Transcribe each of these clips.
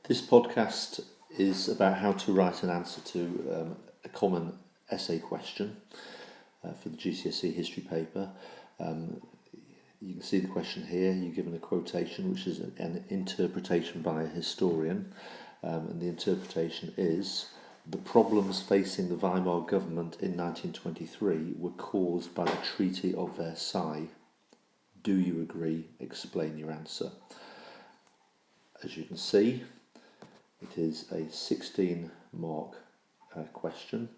This podcast is about how to write an answer to a common essay question for the GCSE history paper. You can see the question here. You're given a quotation, which is an interpretation by a historian, and the interpretation is: the problems facing the Weimar government in 1923 were caused by the Treaty of Versailles. Do you agree? Explain your answer. As you can see, it is a 16-mark question,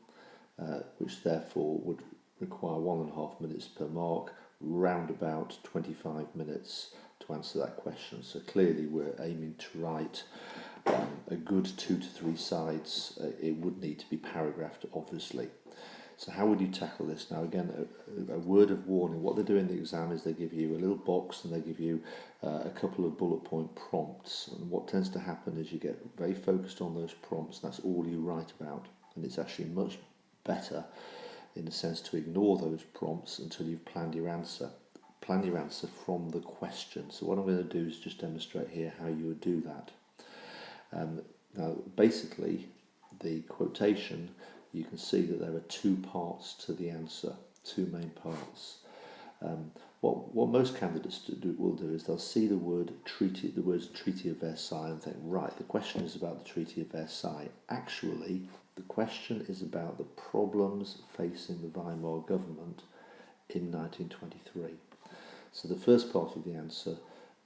which therefore would require 1.5 minutes per mark, round about 25 minutes to answer that question. So clearly we're aiming to write a good 2 to 3 sides. It would need to be paragraphed, obviously. So how would you tackle this? Now again, a word of warning. What they do in the exam is they give you a little box and they give you a couple of bullet point prompts. And what tends to happen is you get very focused on those prompts. That's all you write about. And it's actually much better in a sense to ignore those prompts until you've planned your answer. Plan your answer from the question. So what I'm going to do is just demonstrate here how you would do that. Now basically the quotation, you can see that there are 2 parts to the answer, 2 main parts. What most candidates will do is they'll see the words Treaty of Versailles and think, right, the question is about the Treaty of Versailles. Actually, the question is about the problems facing the Weimar government in 1923. So the first part of the answer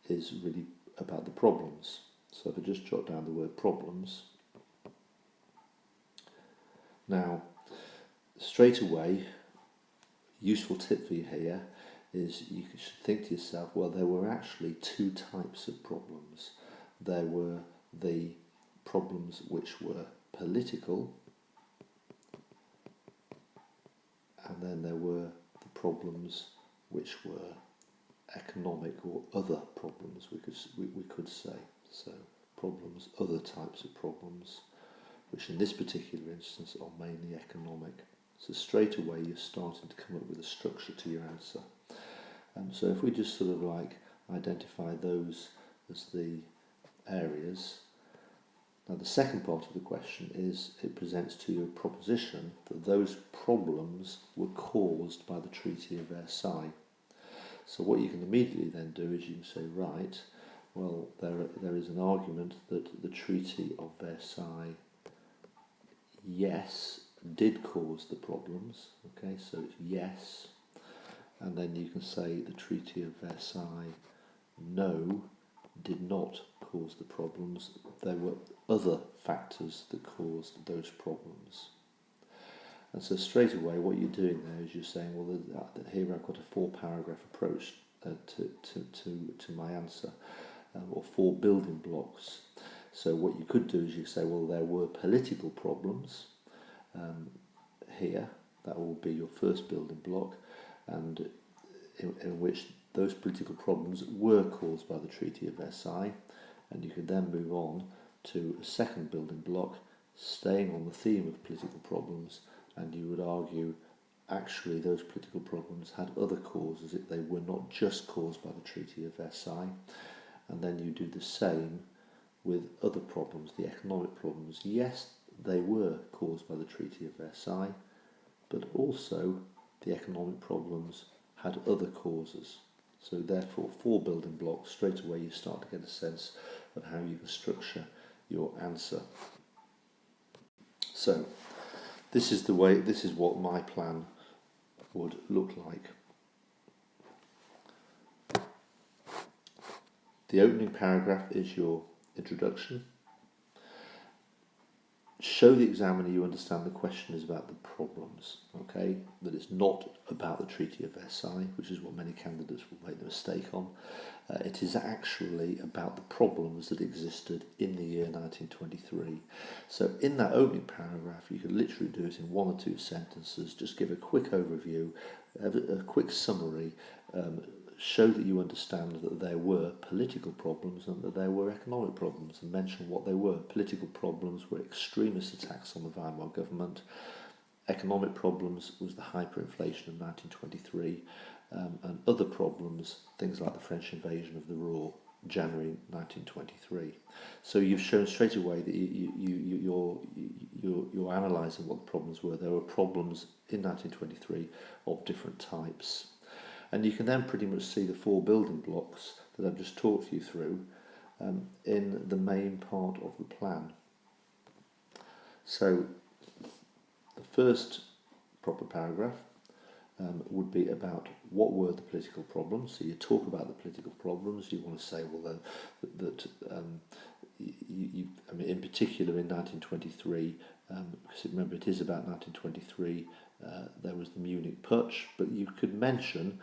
is really about the problems. So if I just jot down the word problems. Now, straight away, useful tip for you here is you should think to yourself, well, there were actually 2 types of problems. There were the problems which were political, and then there were the problems which were economic or other problems, we could say. So problems, other types of problems, which in this particular instance are mainly economic. So straight away you're starting to come up with a structure to your answer. So if we just sort of like identify those as the areas. Now the second part of the question is it presents to you a proposition that those problems were caused by the Treaty of Versailles. So what you can immediately then do is you can say, right, well, there is an argument that the Treaty of Versailles, yes, did cause the problems. Okay, so it's yes. And then you can say the Treaty of Versailles, no, did not cause the problems. There were other factors that caused those problems. And so straight away what you're doing there is you're saying, well, here I've got a 4-paragraph approach to my answer, or 4 building blocks. So what you could do is you say, well, there were political problems here. That will be your first building block, and in which those political problems were caused by the Treaty of Versailles. And you could then move on to a second building block, staying on the theme of political problems, and you would argue actually those political problems had other causes. They were not just caused by the Treaty of Versailles. And then you do the same with other problems, the economic problems. Yes, they were caused by the Treaty of Versailles, but also the economic problems had other causes. So therefore, 4 building blocks, straight away you start to get a sense of how you can structure your answer. So this is what my plan would look like. The opening paragraph is your introduction. Show the examiner you understand the question is about the problems, okay? That it's not about the Treaty of Versailles, which is what many candidates will make the mistake on. It is actually about the problems that existed in the year 1923. So in that opening paragraph, you could literally do it in 1 or 2 sentences, just give a quick overview, a quick summary, show that you understand that there were political problems and that there were economic problems, and mention what they were. Political problems were extremist attacks on the Weimar government. Economic problems was the hyperinflation of 1923, and other problems, things like the French invasion of the Ruhr. January 1923. So you've shown straight away that you're analysing what the problems were. There were problems in 1923 of different types. And you can then pretty much see the 4 building blocks that I've just talked you through in the main part of the plan. So the first proper paragraph would be about what were the political problems. So you talk about the political problems. You want to say, well, I mean, in particular in 1923, because remember it is about 1923, there was the Munich Putsch, but you could mention,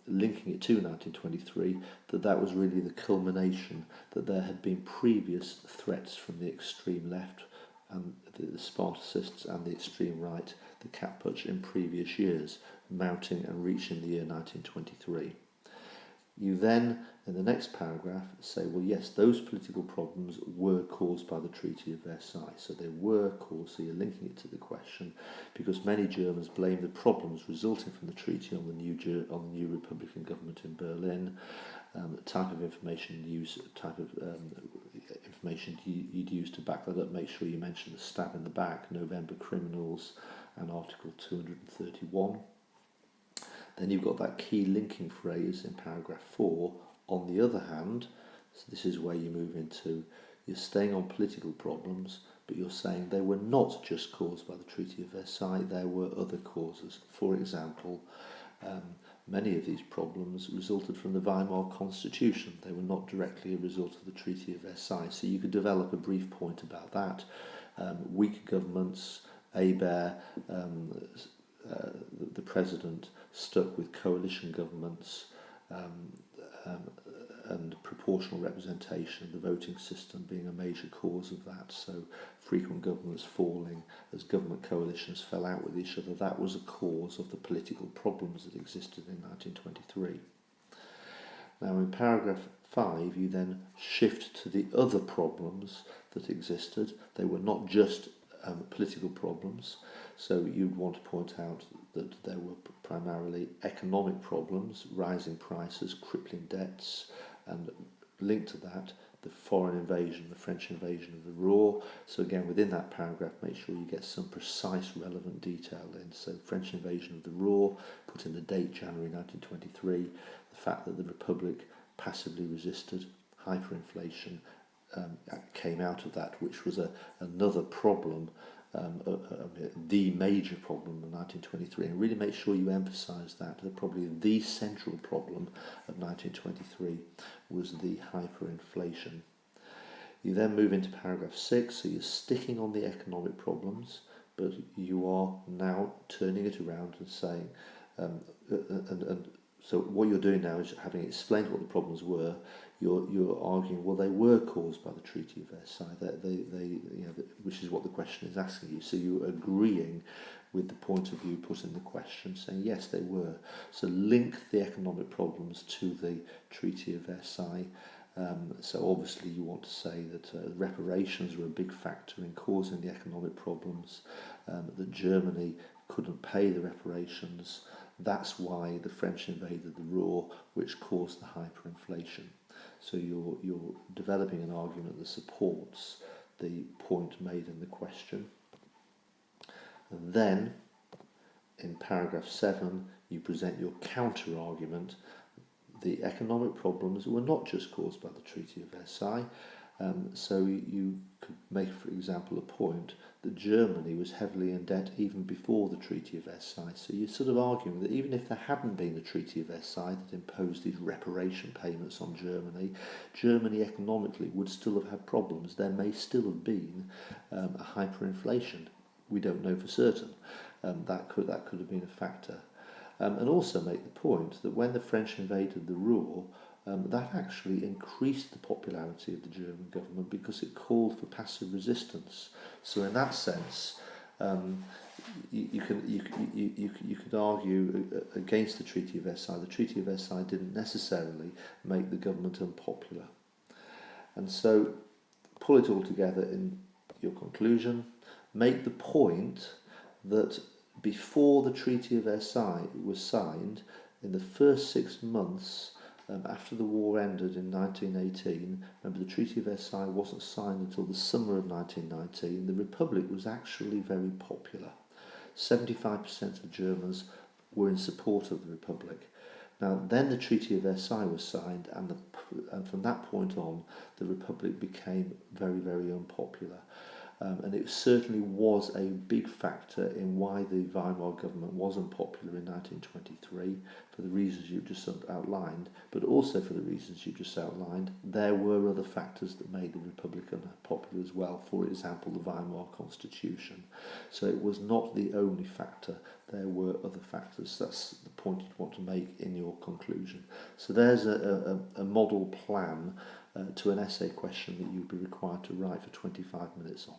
linking it to 1923, that was really the culmination, that there had been previous threats from the extreme left and the Spartacists and the extreme right, the Cat Putsch, in previous years, mounting and reaching the year 1923. You then, in the next paragraph, say, well, yes, those political problems were caused by the Treaty of Versailles. So they were caused, so you're linking it to the question, because many Germans blame the problems resulting from the treaty on the new Republican government in Berlin, the type of information you'd use to back that up. Make sure you mention the stab in the back, November criminals, and Article 231. Then you've got that key linking phrase in paragraph 4, on the other hand. So this is where you move into, you're staying on political problems, but you're saying they were not just caused by the Treaty of Versailles, there were other causes. For example, many of these problems resulted from the Weimar Constitution. They were not directly a result of the Treaty of Versailles. So you could develop a brief point about that. Weak governments, Hebert, the president stuck with coalition governments, and proportional representation of the voting system being a major cause of that. So frequent governments falling as government coalitions fell out with each other, that was a cause of the political problems that existed in 1923. Now in paragraph 5 you then shift to the other problems that existed. They were not just political problems, so you'd want to point out that there were primarily economic problems, rising prices, crippling debts, and linked to that, the foreign invasion, the French invasion of the Ruhr. So again, within that paragraph, make sure you get some precise, relevant detail in. So French invasion of the Ruhr, put in the date January 1923, the fact that the Republic passively resisted, hyperinflation came out of that, which was another problem, the major problem of 1923, and really make sure you emphasise that. Probably the central problem of 1923 was the hyperinflation. You then move into paragraph 6, so you're sticking on the economic problems, but you are now turning it around and saying, so what you're doing now is, having explained what the problems were, you're arguing, well, they were caused by the Treaty of Versailles, which is what the question is asking you. So you're agreeing with the point of view put in the question, saying yes, they were. So link the economic problems to the Treaty of Versailles. So obviously you want to say that reparations were a big factor in causing the economic problems, that Germany couldn't pay the reparations. That's why the French invaded the Ruhr, which caused the hyperinflation. So you're developing an argument that supports the point made in the question. And then, in paragraph 7, you present your counter-argument. The economic problems were not just caused by the Treaty of Versailles. So you could make, for example, a point that Germany was heavily in debt even before the Treaty of Versailles. So you're sort of arguing that even if there hadn't been the Treaty of Versailles that imposed these reparation payments on Germany, Germany economically would still have had problems. There may still have been a hyperinflation. We don't know for certain. That could have been a factor. And also make the point that when the French invaded the Ruhr, that actually increased the popularity of the German government because it called for passive resistance. So in that sense, you could argue against the Treaty of Versailles. The Treaty of Versailles didn't necessarily make the government unpopular. And so pull it all together in your conclusion. Make the point that before the Treaty of Versailles was signed, in the first 6 months After the war ended in 1918, remember the Treaty of Versailles wasn't signed until the summer of 1919, the Republic was actually very popular. 75% of Germans were in support of the Republic. Now, then the Treaty of Versailles was signed, and from that point on, the Republic became very, very unpopular. And it certainly was a big factor in why the Weimar government was unpopular in 1923, for the reasons you've just outlined, but also for the reasons you just outlined. There were other factors that made the Republic unpopular as well, for example, the Weimar Constitution. So it was not the only factor, there were other factors. That's the point you want to make in your conclusion. So there's a model plan to an essay question that you'd be required to write for 25 minutes on.